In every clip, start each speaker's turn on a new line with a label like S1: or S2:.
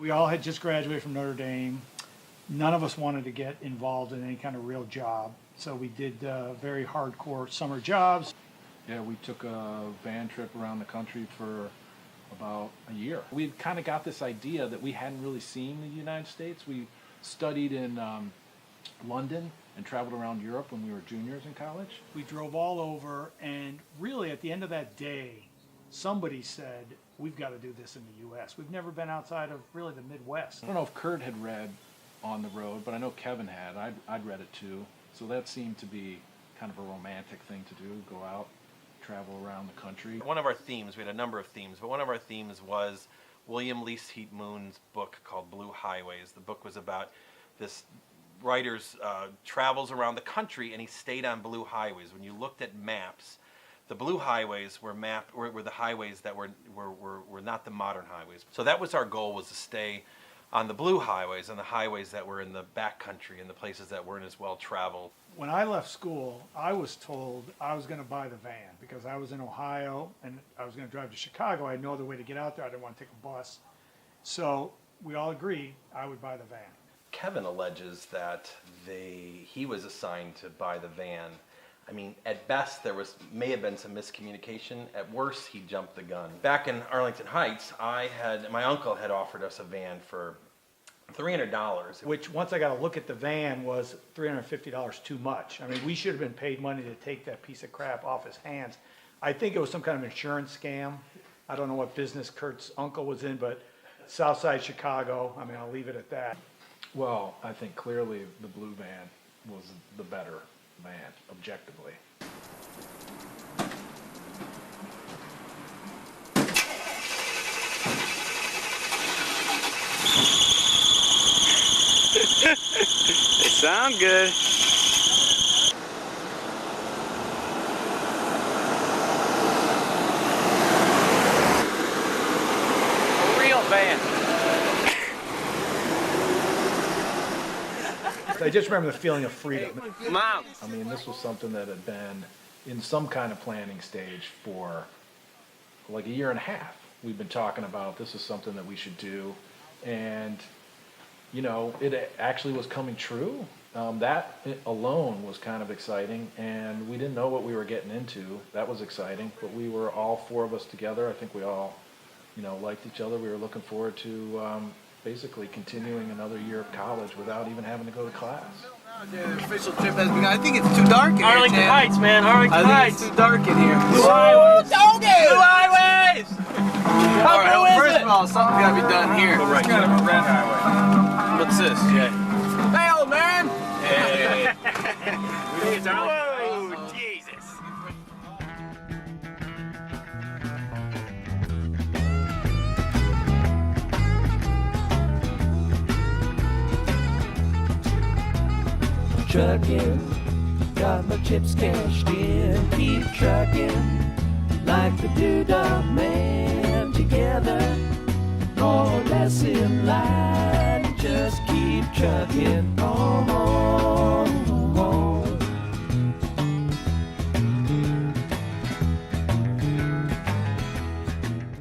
S1: We all had just graduated from Notre Dame. None of us wanted to get involved in any kind of real job, so we did very hardcore summer jobs.
S2: Yeah, we took a van trip around the country for about a year. We kind of got this idea that we hadn't really seen the United States. We studied in London and traveled around Europe when we were juniors in college.
S1: We drove all over, and really at the end of that day, somebody said, we've got to do this in the U.S. We've never been outside of really the Midwest.
S2: I don't know if Kurt had read On the Road, but I know Kevin had. I'd read it too. So that seemed to be kind of a romantic thing to do, go out, travel around the country.
S3: One of our themes, we had a number of themes, but one of our themes was William Lease Heat Moon's book called Blue Highways. The book was about this writer's travels around the country, and he stayed on blue highways. When you looked at maps, the blue highways were the highways that were not the modern highways. So that was our goal, was to stay on the blue highways, on the highways that were in the back country and the places that weren't as well traveled.
S1: When I left school, I was told I was going to buy the van because I was in Ohio and I was going to drive to Chicago. I had no other way to get out there. I didn't want to take a bus. So we all agreed I would buy the van.
S3: Kevin alleges that he was assigned to buy the van. I mean, at best, may have been some miscommunication. At worst, he jumped the gun. Back in Arlington Heights, my uncle had offered us a van for $300.
S1: Which, once I got a look at the van, was $350 too much. I mean, we should have been paid money to take that piece of crap off his hands. I think it was some kind of insurance scam. I don't know what business Kurt's uncle was in, but Southside Chicago, I mean, I'll leave it at that.
S2: Well, I think clearly the blue van was the better van, objectively.
S4: They sound good. A real van.
S1: I just remember the feeling of freedom.
S4: Mom.
S2: I mean, this was something that had been in some kind of planning stage for like a year and a half. We've been talking about this is something that we should do, and you know, it actually was coming true. That alone was kind of exciting, and we didn't know what we were getting into. That was exciting, but we were all four of us together. I think we all, you know, liked each other. We were looking forward to basically continuing another year of college without even having to go to class.
S5: The official trip has begun. I think it's too dark in
S4: Arlington
S5: here,
S4: Heights, man. Arlington Heights.
S5: It's too dark in here.
S4: Blue highways.
S5: Blue highways!
S4: How blue is
S5: First
S4: it?
S5: of all, something's got to be done here.
S4: It's kind of a red highway.
S5: What's this?
S4: Yeah.
S5: Hey, old man!
S4: Hey. Whoa, Jesus.
S6: Trucking, got my chips cashed in, keep trucking, like the Doodah Man, together, more or less in line, just keep trucking on.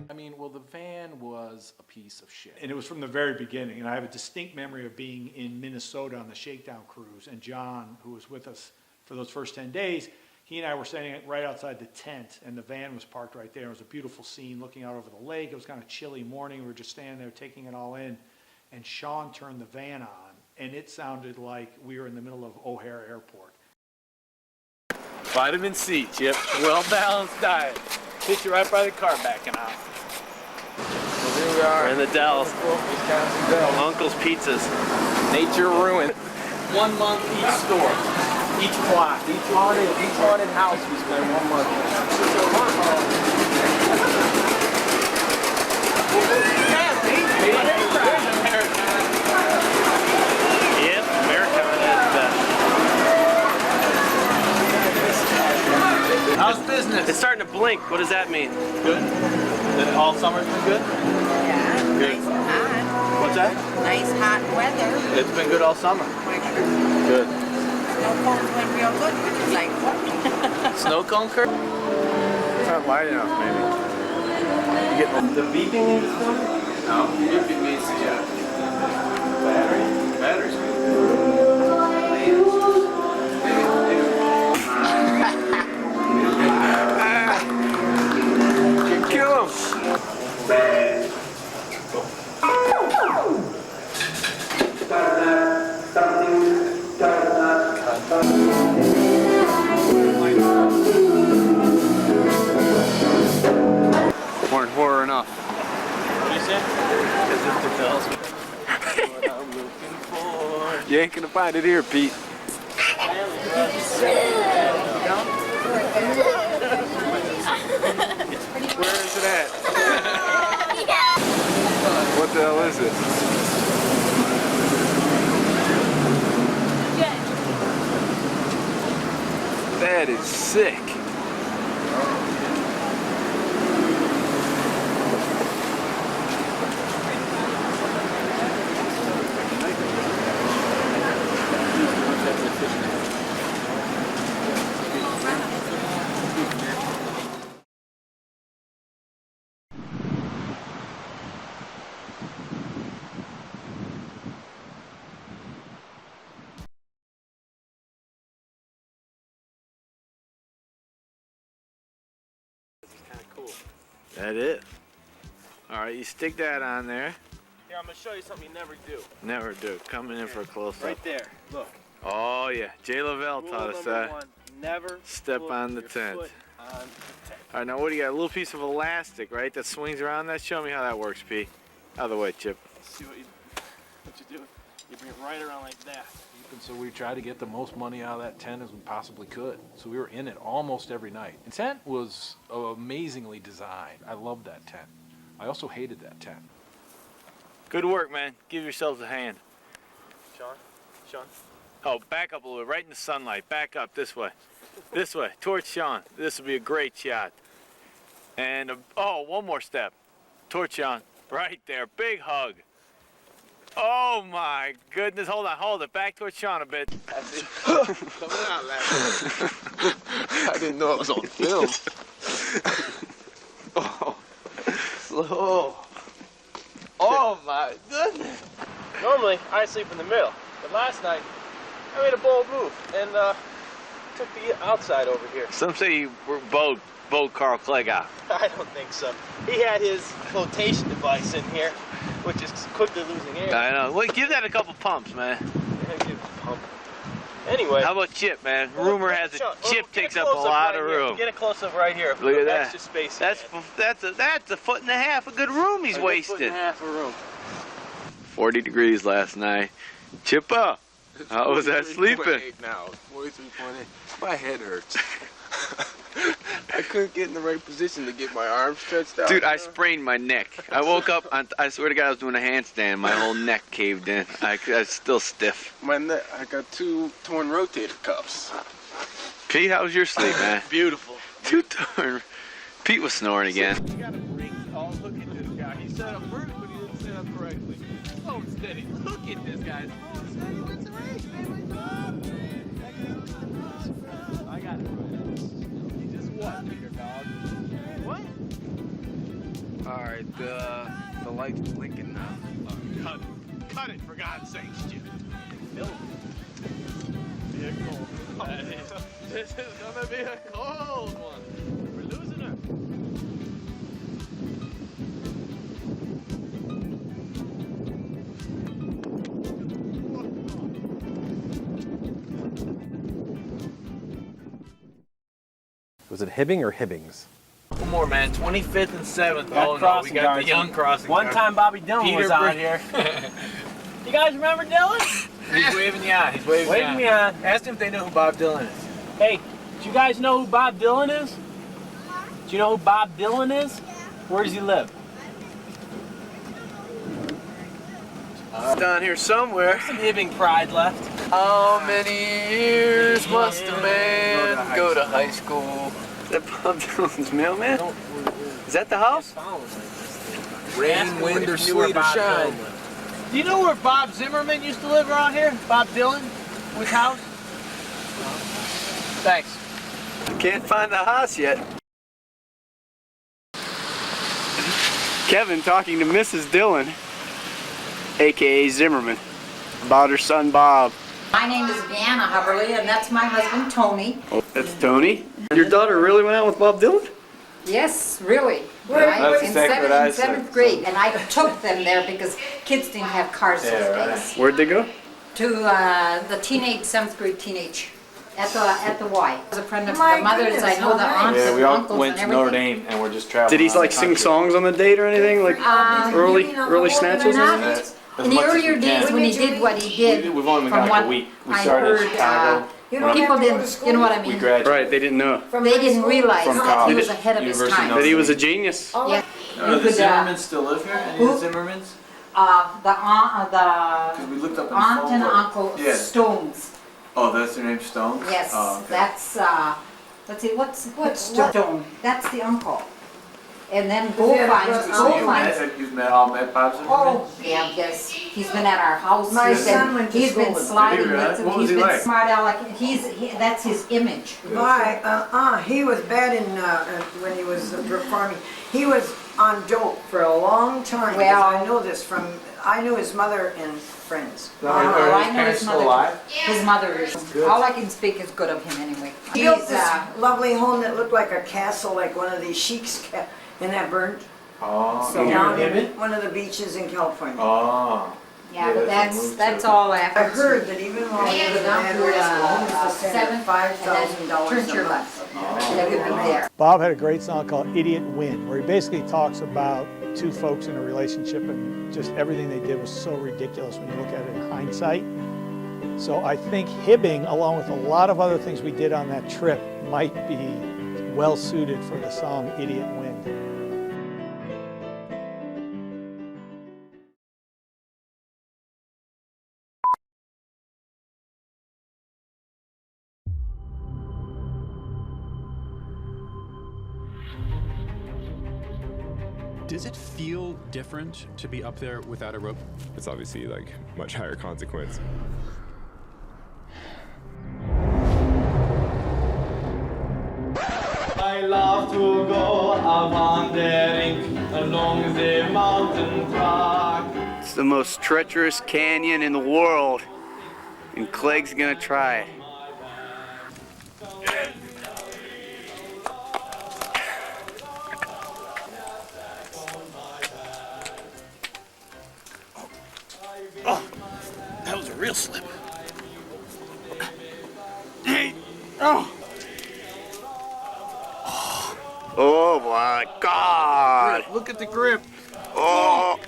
S2: I mean, well, the van was a piece of shit.
S1: And it was from the very beginning. And I have a distinct memory of being in Minnesota on the shakedown cruise. And John, who was with us for those first 10 days, he and I were standing right outside the tent, and the van was parked right there. It was a beautiful scene looking out over the lake. It was kind of chilly morning. We were just standing there taking it all in. And Sean turned the van on, and it sounded like we were in the middle of O'Hare Airport.
S4: Vitamin C, Chip. Well-balanced diet. Hit you right by the car backing out.
S5: Well, here we are.
S4: We're in the Dells.
S5: Wisconsin Dells.
S4: Uncle's Pizzas.
S5: Nature ruined. 1 month each store. Each plot. Each haunted house we spend 1 month.
S4: Yep, Americana is best.
S5: How's business?
S4: It's starting to blink. What does that mean?
S5: Good. All summer's been good?
S7: Yeah,
S5: Good.
S7: nice and hot.
S5: What's that?
S7: Nice hot weather.
S5: It's been good all summer. Good.
S7: Snow cones went real good, which is like, what?
S5: Snow cone curve?
S4: It's not light enough, maybe.
S5: The beeping in the snow? No, maybe it means battery's good. Kill him. Weren't horror enough.
S4: What do you say? What I'm looking for.
S5: You ain't gonna find it here, Pete. Where is it at? What the hell is it? That is sick. That it? All right, you stick that on there.
S4: Here, I'm gonna show you something you never do.
S5: Never do. Coming in for a close-up.
S4: Right there, look.
S5: Oh yeah, Jay Lavelle
S4: Rule
S5: taught us
S4: number
S5: that.
S4: one, never
S5: Step
S4: put
S5: on the
S4: your
S5: tent.
S4: foot on the tent.
S5: All right, now what do you got? A little piece of elastic, right? That swings around. That. Show me how that works, P. Out of the way, Chip.
S4: See what you do? You bring it right around like that.
S2: And so we tried to get the most money out of that tent as we possibly could. So we were in it almost every night. The tent was amazingly designed. I loved that tent. I also hated that tent.
S5: Good work, man. Give yourselves a hand.
S4: Sean.
S5: Oh, back up a little bit. Right in the sunlight. Back up this way. This way. Towards Sean. This will be a great shot. And, oh, one more step. Towards Sean. Right there. Big hug. Oh, my goodness. Hold on. Hold it. Back towards Sean a bit.
S4: Coming out laughing.
S5: I didn't know it was on film. Oh. Slow. Oh, my goodness.
S4: Normally, I sleep in the middle. But last night, I made a bold move and took the outside over here.
S5: Some say you bowed Carl Clegg out.
S4: I don't think so. He had his flotation device in here, which is quickly losing air.
S5: I know. Well, give that a couple pumps, man.
S4: Yeah, give it a pump. Anyway.
S5: How about Chip, man? Rumor has it
S4: Sean,
S5: Chip
S4: get
S5: takes up a
S4: close-up
S5: lot
S4: right
S5: of
S4: here.
S5: room.
S4: Get a close up right here.
S5: Look at that.
S4: Extra space.
S5: That's a foot and a half of good room he's wasted.
S4: Foot and a half of room.
S5: 40 degrees last night. Chip up. How was that sleeping?
S8: Now, 43.8. My head hurts. I couldn't get in the right position to get my arms stretched out.
S5: Dude, I sprained my neck. I woke up, I swear to God, I was doing a handstand. My whole neck caved in. I was still stiff.
S8: My neck, I got 2 torn rotator cuffs.
S5: Pete, how was your sleep, man?
S4: Beautiful.
S5: 2 torn. Pete was snoring again.
S4: You gotta bring. Oh, look at this guy. He set up first, but he didn't set up correctly. Slow and steady. Look at this guy. Slow and steady. What's the race, man? I got it. He just what, bigger dog? What?
S8: All right, the light's blinking now.
S4: Cut it, for God's sakes, Jim. Bill. Be a cold one. This is gonna be a cold one. We're losing her.
S9: Was it Hibbing or Hibbings?
S4: One more, man. 25th and 7th.
S3: Oh, no, we got the young crossing
S4: One
S3: guard.
S4: time Bobby Dillon
S3: Peter
S4: was out
S3: Br-
S4: here. You guys remember Dillon?
S3: He's waving you on. He's waving,
S4: Waving me on.
S3: Ask him if they know who Bob Dylan is.
S4: Hey, do you guys know who Bob Dylan is? Do you know who Bob Dylan is? Where does he live?
S5: Down here somewhere.
S4: Some Hibbing pride left.
S5: How many years must a man go to high school? Is that Bob Dylan's mailman? Is that the house?
S8: Rain, wind, or sleet or shine.
S4: Do you know where Bob Zimmerman used to live around here? Bob Dylan? Which house? Thanks.
S5: Can't find the house yet.
S10: Kevin talking to Mrs. Dillon, aka Zimmerman, about her son Bob.
S7: My name is Deanna Huberly, and that's my husband, Tony.
S10: Oh, that's Tony. Your daughter really went out with Bob Dylan?
S7: Yes, really.
S10: That's
S7: In
S10: exactly what I said.
S7: seventh grade, and I took them there because kids didn't have cars those days.
S10: Where'd they go?
S7: To the seventh grade teenage, at the Y. I was a friend of
S11: My
S7: the mother's,
S11: goodness,
S7: I know the
S11: how
S7: aunts
S11: nice.
S7: and uncles and everything.
S2: Dame, and we're just traveling.
S10: Did he like sing songs on the date or anything? Like early snatches?
S7: Not in the earlier days when he did what he did.
S2: We've only been
S7: from
S2: gone
S7: what
S2: a week. We
S7: I
S2: started in
S7: heard,
S2: Chicago.
S7: people didn't, you know what I
S2: We
S7: mean?
S2: graduated.
S10: Right, they didn't know.
S7: They didn't realize
S2: From
S7: that he
S2: college,
S7: was ahead of his
S2: University of
S7: time.
S10: That he was a genius.
S7: Yeah.
S8: Do the Zimmermans still live here? Any of
S7: Who?
S8: the Zimmermans?
S7: The aunt,
S8: Because we looked up in the
S7: aunt
S8: phone
S7: and
S8: book.
S7: uncle
S8: Yeah.
S7: Stones.
S8: Oh, that's their name, Stone?
S7: Yes,
S8: Oh, okay.
S7: that's, let's see, what's Stone? That's the uncle. And then Goldfein's,
S8: So you've all met Bob Zimmerman?
S7: oh, yeah, yes, he's been at our house.
S11: My
S7: He's been-
S11: son went to
S7: He's
S11: school
S7: been
S11: with him.
S7: sliding
S8: Did he really?
S7: with him,
S8: What was
S7: he's
S8: he
S7: been
S8: like?
S7: smart aleck, that's his image.
S11: Why? He was bad in when he was performing. He was on dope for a long time. 'Cause
S7: Well-
S11: I know this from, I knew his mother and friends.
S7: I know his
S8: parents still
S7: mother.
S8: alive?
S7: His mother is, all I can speak is good of him anyway.
S11: He built
S7: He's,
S11: this lovely home that looked like a castle, like one of these sheiks, and that burned
S8: Oh,
S7: So-
S11: down in one of the beaches in California.
S8: Oh.
S7: yeah, but
S8: Yeah, that's
S7: that's all
S11: I
S7: after.
S11: heard that even while he was
S7: Down
S11: in
S7: to,
S11: graduate school, he was to send
S7: seven,
S11: $5,000
S7: turn to your
S11: a
S7: left.
S11: month.
S7: That would be there.
S1: Bob had a great song called Idiot Win, where he basically talks about two folks in a relationship and just everything they did was so ridiculous when you look at it in hindsight. So I think Hibbing, along with a lot of other things we did on that trip, might be well suited for the song Idiot Win.
S12: Does it feel different to be up there without a rope?
S13: It's obviously like much higher consequence.
S4: I love to go a-wandering along the mountain track.
S10: It's the most treacherous canyon in the world, and Clegg's gonna try it.
S5: Oh, that was a real slip. Hey, oh. Oh my God!
S8: Look at the grip.
S5: Oh,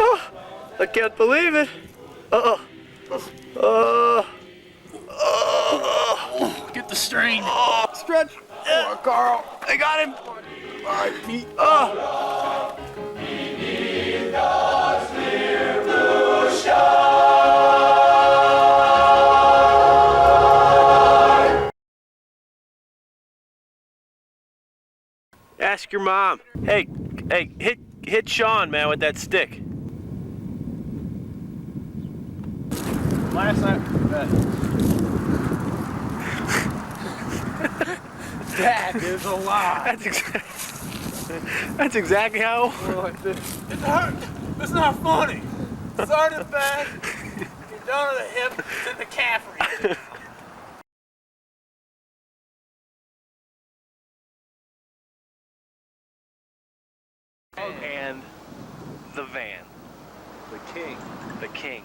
S5: oh, I can't believe it. Oh,
S10: Get the strain.
S5: oh, stretch.
S10: Oh, Carl.
S5: I got him.
S8: All right, Pete.
S5: Oh. Ask your mom. Hey, hit Sean, man, with that stick.
S2: Last night,
S8: That is a lie.
S5: That's exactly how.
S8: It's hurt. It's not funny. Start it back. Get down to the hip, to the calf region.
S5: And the van.
S8: The king.
S5: The king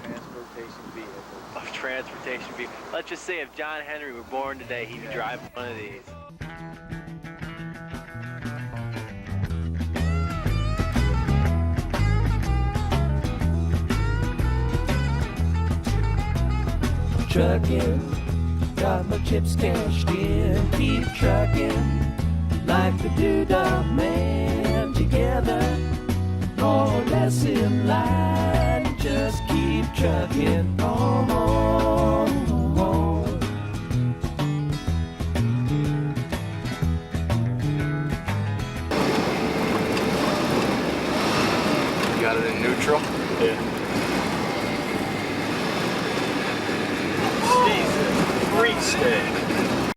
S8: Transportation vehicle.
S5: of transportation vehicle. Let's just say if John Henry were born today, he'd be driving one of these.
S6: Trucking, got my chips cashed in. Keep trucking, like the doodah man. Together, more or less in line. Just keep trucking on, on, on.
S10: You got it in neutral?
S8: Yeah. Jesus, free steak.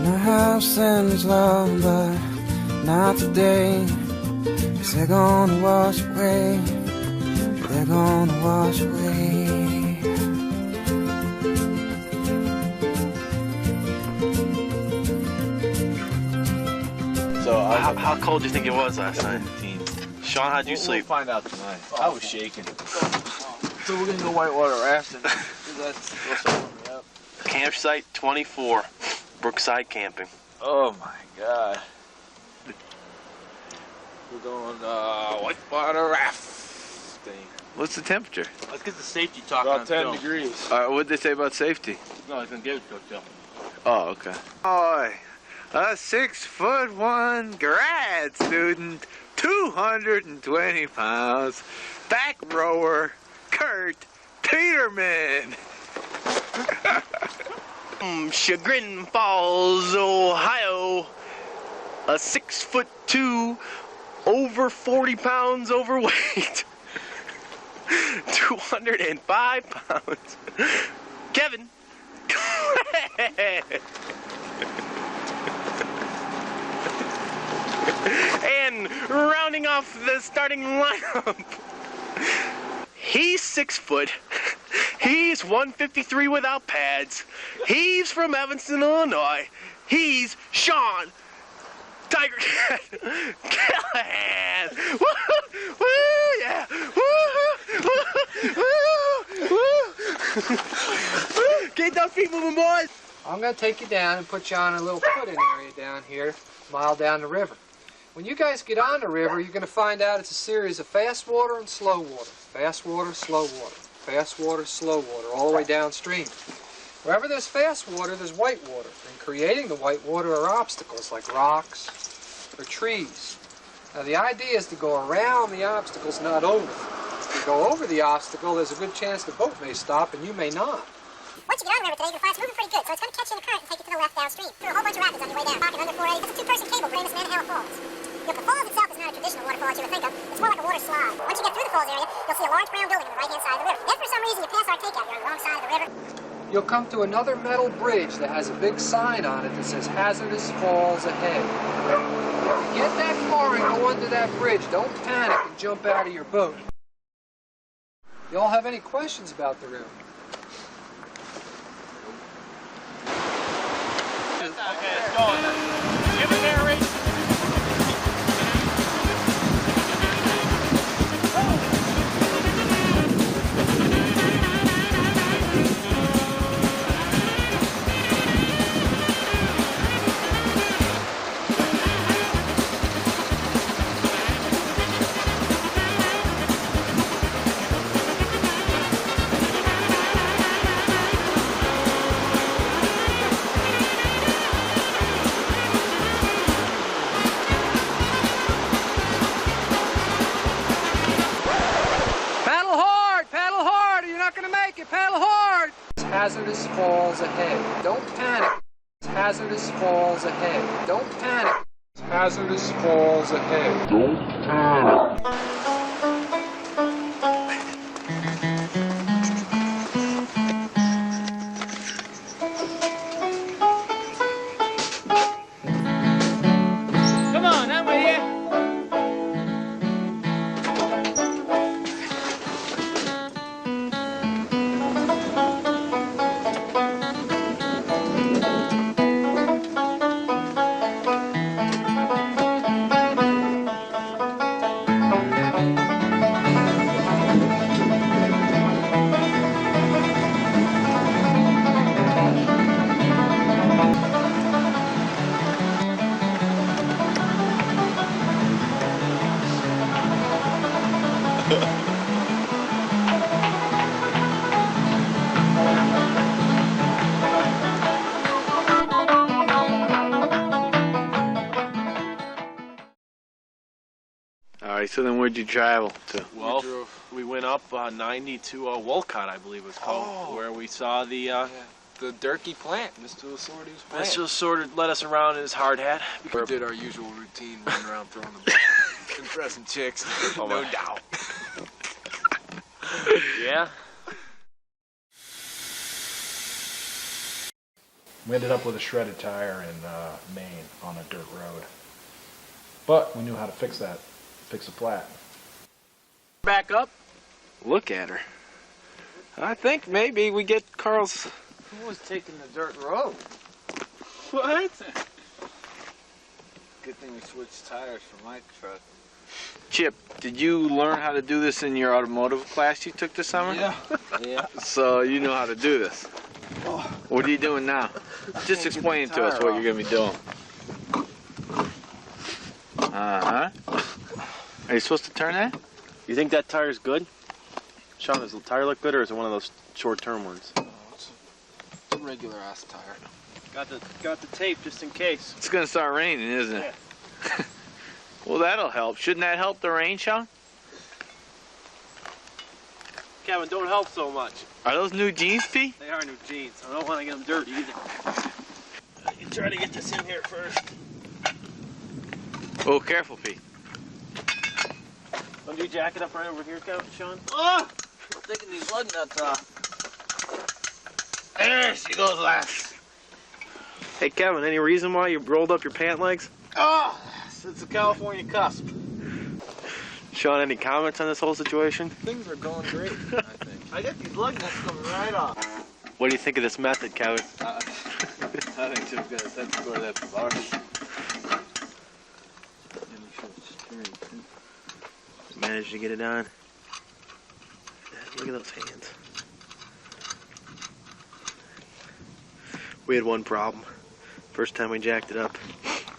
S6: My house and his love, but not today. 'Cause they're gonna wash away. They're gonna wash away.
S5: So
S4: How cold do you think it was last night? Sean, how'd you sleep?
S5: We'll find out tonight. I was shaking. So we're gonna go whitewater rafting. That's what's up.
S4: Campsite 24, Brookside Camping.
S5: Oh my God. We're going whitewater rafting. What's the temperature?
S4: Let's get the safety talk
S5: About 10 degrees. What'd they say about safety?
S4: No, I can give it to you.
S5: Oh, okay. Boy, a 6'1" grad student, 220 pounds, back rower, Kurt Peterman.
S4: Chagrin Falls, Ohio. A 6'2", over 40 pounds overweight. 205 pounds. Kevin. And rounding off the starting lineup, he's 6 foot. He's 153 without pads. He's from Evanston, Illinois. He's Sean Tiger Cat Callahan. Woo, woo, yeah. Woo, woo, woo. Get those feet moving, boys.
S14: I'm going to take you down and put you on a little put-in area down here, a mile down the river. When you guys get on the river, you're going to find out it's a series of fast water and slow water. Fast water, slow water. Fast water, slow water, all the way downstream. Wherever there's fast water, there's white water. And creating the white water are obstacles like rocks or trees. Now the idea is to go around the obstacles, not over. If you go over the obstacle, there's a good chance the boat may stop and you may not.
S15: Once you get on the river today, you're going to find it's moving pretty good, so it's going to catch you in the current and take you to the left downstream. Through a whole bunch of rapids on your way down. Talking under 480, that's a two-person cable, famous Manhattan Falls. The falls itself is not a traditional waterfall that you would think of. It's more like a water slide. Once you get through the falls area, you'll see a large brown building on the right-hand side of the river. If for some reason you pass our takeout, you're on the wrong side of the river.
S14: You'll come to another metal bridge that has a big sign on it that says Hazardous Falls ahead. If you get that far and go under that bridge, don't panic and jump out of your boat. Y'all have any questions about the river?
S4: Okay, let's go. Give it narration.
S14: Hazardous Falls ahead. Don't panic. Hazardous Falls ahead. Don't panic. Hazardous Falls ahead. Don't panic.
S4: Come on, I'm with you.
S5: Alright, so then where'd you travel to?
S4: Well, we went up 90 to Wolcott, I believe it was called, where we saw the
S14: Durkee plant, Mr. Lasordi's plant.
S4: Mr. Lasorda led us around in his hard hat.
S14: We did our usual routine, running around throwing the ball, impressing chicks, no doubt.
S4: Yeah.
S2: We ended up with a shredded tire in Maine on a dirt road. But we knew how to fix that, fix a flat.
S5: Back up. Look at her. I think maybe we get Carl's.
S8: Who was taking the dirt road?
S5: What?
S8: Good thing we switched tires for my truck.
S5: Chip, did you learn how to do this in your automotive class you took this summer?
S8: Yeah. Yeah.
S5: So you know how to do this.
S8: Oh.
S5: What are you doing now? Just explain to us what you're going to be doing. Uh-huh. Are you supposed to turn that?
S9: You think that tire's good? Sean, does the tire look good, or is it one of those short-term ones?
S8: Oh, it's a regular ass tire. Got the tape just in case.
S5: It's going to start raining, isn't it? Yeah. Well, that'll help. Shouldn't that help the rain, Sean?
S8: Kevin, don't help so much.
S5: Are those new jeans, P?
S8: They are new jeans. I don't want to get them dirty either. You try to get this in here first.
S5: Oh, careful, P.
S8: Want to do jacket up right over here, Kevin, Sean? Oh! I'm taking these lug nuts off. There she goes, lass.
S9: Hey, Kevin, any reason why you rolled up your pant legs?
S8: Oh! It's a California cusp.
S9: Sean, any comments on this whole situation?
S8: Things are going great, I think. I got these lug nuts coming right off.
S9: What do you think of this method, Kevin?
S8: I think Chip's got a sense of where that's bar.
S9: Managed to get it on. Look at those hands. We had one problem. First time we jacked it up,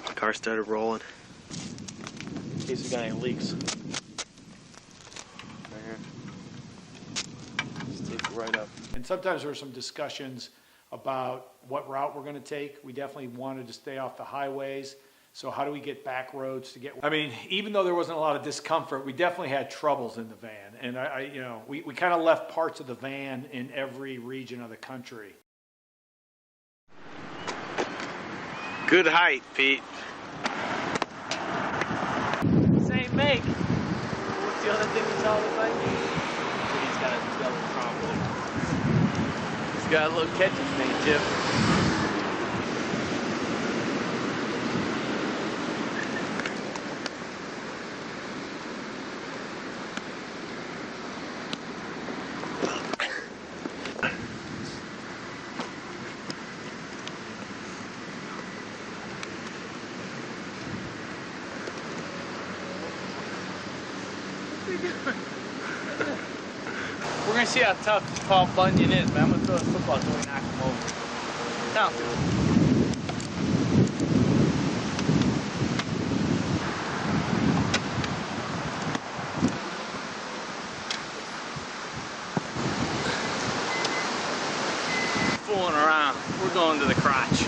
S9: the car started rolling. In case we got any leaks. Right here. Just take it right up.
S1: And sometimes there were some discussions about what route we're going to take. We definitely wanted to stay off the highways. So how do we get back roads to get, I mean, even though there wasn't a lot of discomfort, we definitely had troubles in the van. And we kind of left parts of the van in every region of the country.
S5: Good height, Pete.
S8: Same make. What's the other thing you saw look like? He's got a double problem. He's got a little catcher's thing, Chip. We're gonna see how tough Paul Bunyan is, man. I'm gonna throw a football till we knock him over. Down to it. Fooling around. We're going to the crotch.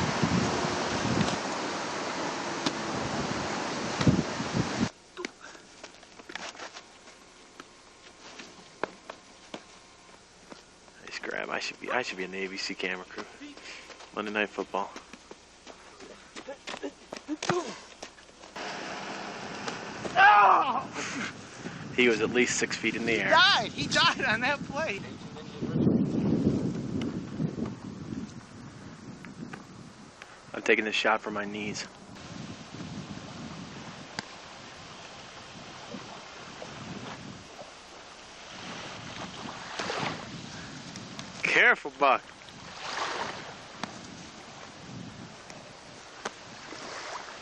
S9: I should be in the ABC camera crew. Monday Night Football.
S8: Oh!
S9: He was at least 6 feet in the air.
S8: He died on that play.
S9: I'm taking this shot for my knees.
S5: Careful, Buck.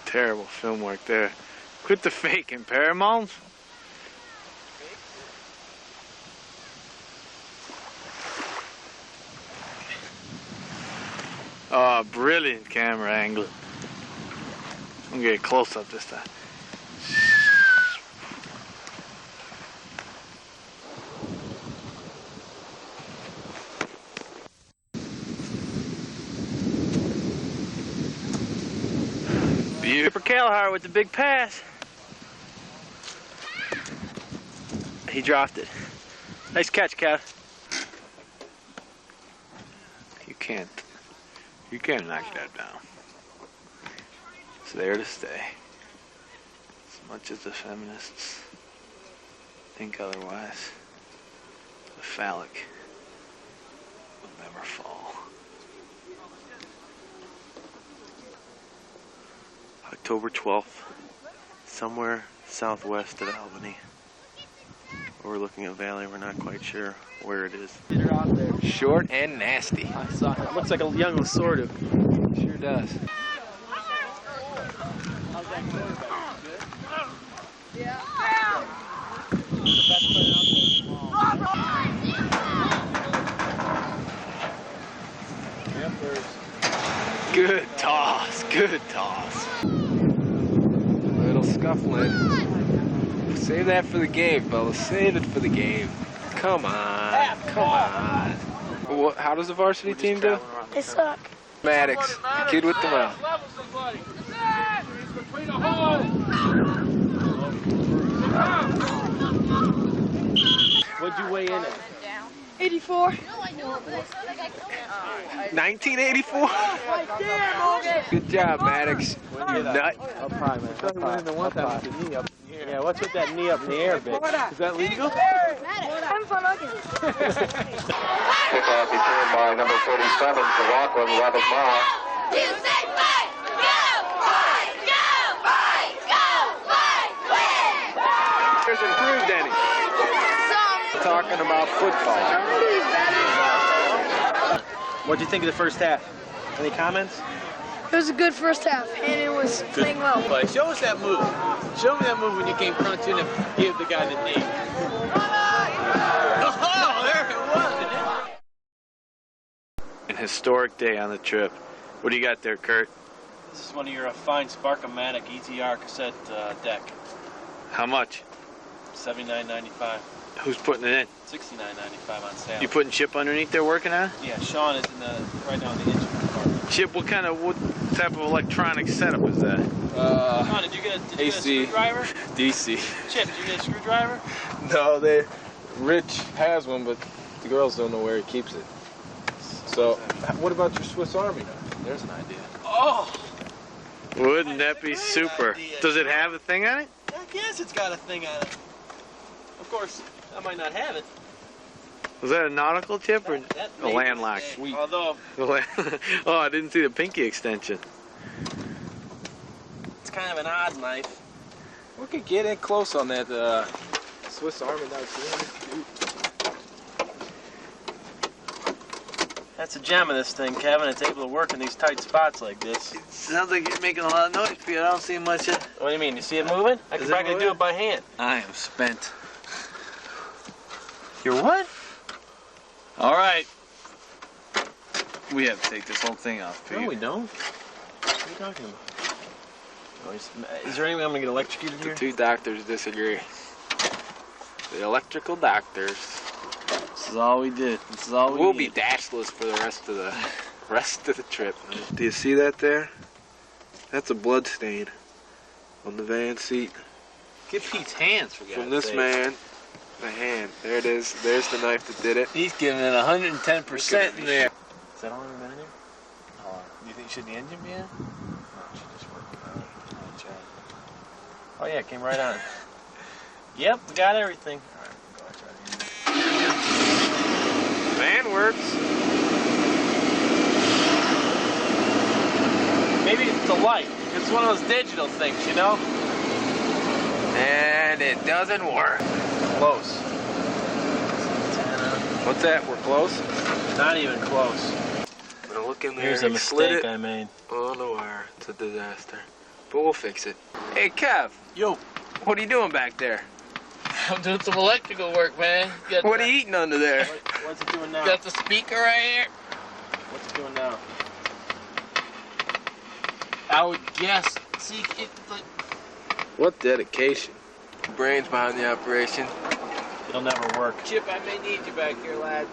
S5: Terrible film work there. Quit the faking, Paramount. Oh, brilliant camera angle. I'm gonna get a close up this time.
S9: Beautiful Kalahar with the big pass. He dropped it. Nice catch, Kev.
S5: You can't knock that down. It's there to stay. As much as the feminists think otherwise, the phallic will never fall.
S9: October 12th, somewhere southwest of Albany. We're looking at Valley, we're not quite sure where it is.
S10: Short and nasty.
S8: I saw it. Looks like a young Lasorda.
S10: Sure does.
S5: Good toss, good toss.
S10: Little scuffling. Save that for the game, fellas. Save it for the game. Come on, come on. What, how does the varsity team do?
S15: They suck.
S10: Maddox, kid with the mouth.
S8: What'd you weigh in at?
S15: 84.
S10: 1984? Good job, Maddox. You nut.
S8: Up high, man. Up high. Up high. Yeah, what's with that knee up in the air bit? Is that legal?
S15: Having fun looking.
S16: Kickoff returned by number 47 to Rockland, Rabbit Mile.
S15: You say fight! Go! Fight! Go! Fight! Go! Fight! Win!
S10: Here's improved, Denny. Talking about football.
S8: What'd you think of the first half? Any comments?
S15: It was a good first half, and it was playing well.
S8: Show us that move. Show me that move when you came crunching and give the guy the knee. Oh, there it was.
S5: An historic day on the trip. What do you got there, Kurt?
S8: This is one of your fine Sparkomatic ETR cassette deck.
S5: How much?
S8: $79.95.
S5: Who's putting it in?
S8: $69.95 on sale.
S5: You putting Chip underneath there working on it?
S8: Yeah, Sean is in the right now in the engine department.
S5: Chip, what type of electronic setup is that?
S8: Sean, did you get a screwdriver?
S10: DC.
S8: Chip, did you get a screwdriver?
S10: No, Rich has one, but the girls don't know where he keeps it. So, what about your Swiss Army knife? There's an idea.
S8: Oh!
S5: Wouldn't that be super?
S8: Idea.
S5: Does it have a thing on it?
S8: I guess it's got a thing on it. Of course, I might not have it.
S5: Was that a nautical tip or a landlock?
S8: Sweet. Although,
S5: Oh, I didn't see the pinky extension.
S8: it's kind of an odd knife.
S10: We could get in close on that Swiss Army knife.
S8: That's a gem of this thing, Kevin. It's able to work in these tight spots like this.
S5: It sounds like you're making a lot of noise, Pete. I don't see much.
S8: What do you mean? You see it moving? I can practically do it by hand.
S5: I am spent.
S8: You're what?
S5: All right. We have to take this whole thing off, Pete.
S8: No, we don't. What are you talking about? Oh, is there any way I'm going to get electrocuted here?
S10: The two doctors disagree. The electrical doctors.
S5: This is all we did. This is all we
S10: We'll
S5: need.
S10: be dashless for the rest of the trip.
S9: Do you see that there? That's a blood stain on the van seat.
S8: Get Pete's hands, for God's
S9: From this
S8: sake.
S9: man, the hand. There it is. There's the knife that did it.
S8: He's giving it 110% in there. Is that all you've been in here? Do you think should the engine be in? No, it should just work without it. Oh yeah, it came right on. Yep, we got everything. All right, go ahead, try the engine.
S5: Van works.
S8: Maybe it's the light. It's one of those digital things, you know?
S10: And it doesn't work.
S8: Close.
S10: What's that? We're close?
S8: Not even close.
S9: Now look in there.
S8: Here's a
S9: He slid
S8: mistake
S9: it
S8: I made.
S9: on the wire. It's a disaster. But we'll fix it.
S10: Hey, Kev.
S8: Yo.
S10: What are you doing back there?
S8: I'm doing some electrical work, man.
S10: What are you eating under there?
S8: What's it doing now?
S10: Got the speaker right here.
S8: What's it doing now? I would guess. See,
S10: What dedication. Brains behind the operation.
S8: it'll never work.
S10: Chip, I may need you back here, lad.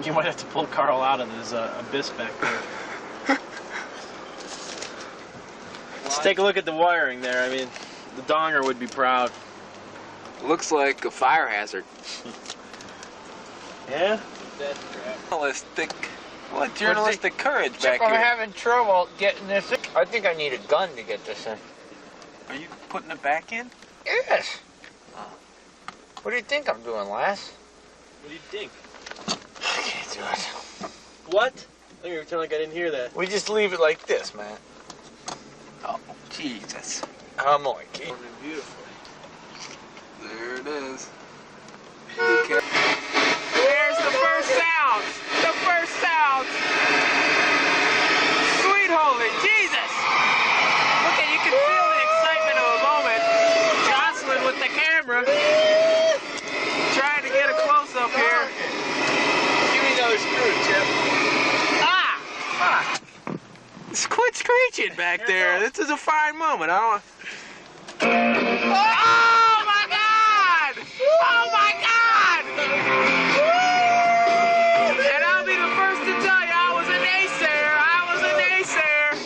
S8: You might have to pull Carl out of his abyss back there. Let's take a look at the wiring there. I mean, the donger would be proud.
S10: Looks like a fire hazard.
S8: Yeah?
S10: Journalistic courage back
S14: I'm
S10: here.
S14: having trouble getting this in. I think I need a gun to get this in.
S10: Are you putting it back in?
S14: Yes. What do you think I'm doing, lass?
S8: What do you think?
S14: I can't do it.
S8: What? I think you were telling like I didn't hear that.
S14: We just leave it like this, man.
S8: Oh, Jesus. Come on, kid.
S10: Beautiful. There it is.
S14: There's the first sounds. The first sounds. Sweet holy Jesus. Look at, you can feel the excitement of a moment. Jocelyn with the camera. Trying to get a close-up here.
S8: Give me another screw, Chip.
S14: Ah! Quit screeching back there. This is a fine moment. I don't... Oh my God! Oh my God! And I'll be the first to tell you, I was a naysayer. I was a naysayer.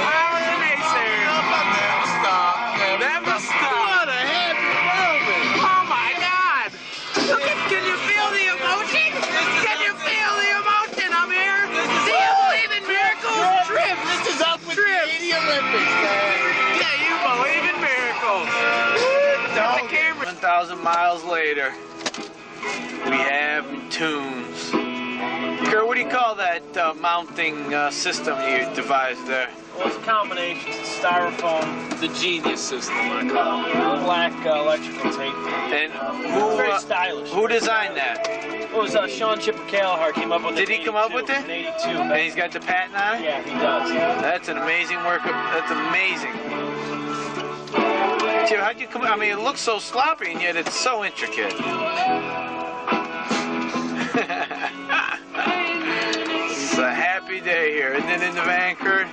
S14: I was a naysayer.
S8: Never stop.
S14: Never stop.
S8: What a happy moment.
S14: Oh my God! Look at, can you feel the emotion? Can you feel the emotion up here? Do you believe in miracles? Trips.
S8: This is up with the 80 Olympics, man.
S14: Yeah, you believe in miracles. Got the camera.
S5: 1,000 miles later, we have tunes. Kurt, what do you call that mounting system you devised there?
S8: Well, it's a combination. It's styrofoam, the genius system, I call it. Black electrical tape.
S5: And
S8: Very stylish.
S5: who designed that?
S8: It was Sean Chipper Callahar came up with it.
S5: Did he come up with it?
S8: In 82.
S5: And he's got the patent on it?
S8: Yeah, he does.
S5: That's an amazing work. That's amazing. Jim, how'd you come? I mean, it looks so sloppy, and yet it's so intricate. It's a happy day here, isn't it, in the van, Kurt?